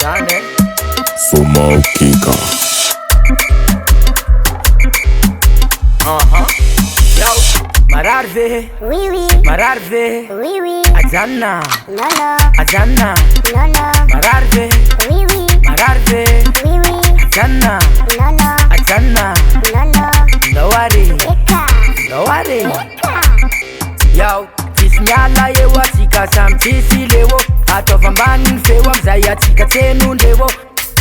Zane Soma Kika. Yo, Mararve, Oui, oui, Mararve, oui, oui, Ajana, non, non, Ajana, non, non, Mararve, oui, oui, Mararve, oui, oui, Ajana, non, non, Ajana, non, non, don't worry, Eka, don't worry. Eka, Yo, Tisnyala yewa tika samtisi lewo Atova mbani mfewa mzaya tika tenu ndewo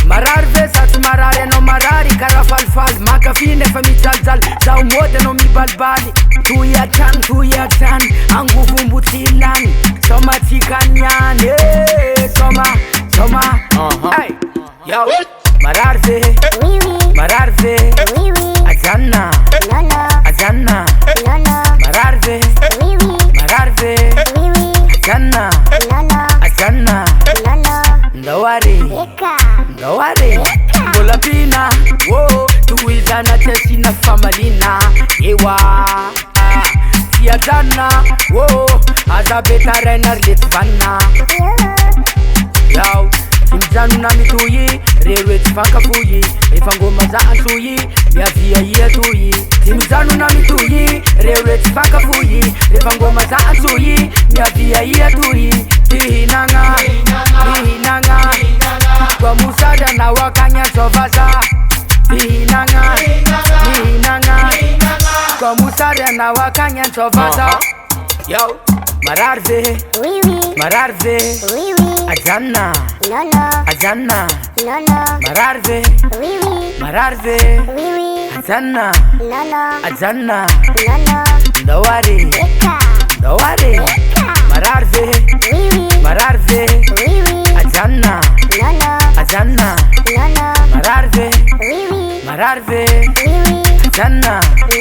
Mararve satu marare no marari karafalfal Makafine famichalzal Zau mode no mibalbali Tuya chan Anguvu mbutilan Soma tika nyane Soma Hey, yo Mararve, oui, oui, Mararve oui, oui, Ajana, non, non, Ajana non, non, Mararve, oui, oui, Mararve oui, oui, Ajana, non, non, Ajana non, non, Don't worry, Eka, don't worry Bola pina, whoa Tuizana tesina famalina Ewa Tiatana, whoa Azabeta renar litvana Yo Timzanu na mituyi Rewe tifaka fuyi Ifangoma za ansuyi Miavia yetuyi Timzanu na mituyi Rewe tifaka fuyi Ifangoma za ansuyi Miavia yetuyi Tihinanga Kwa musada na wakanya sovasa Tihinanga Kwa musada na wakanya sovasa Yo Mararve, oui, oui, Mararve oui, oui, Ajana, non, non, Ajana non, non, Mararve, oui, oui, Mararve oui, oui, Ajana, non, non, Ajana non, non, Don't worry, Eka, don't worry Eka, Mararve, oui, oui, Mararve oui, oui, Ajana, non, non, Ajana non, non, Mararve, oui, oui, Mararve oui, oui, Ajana non,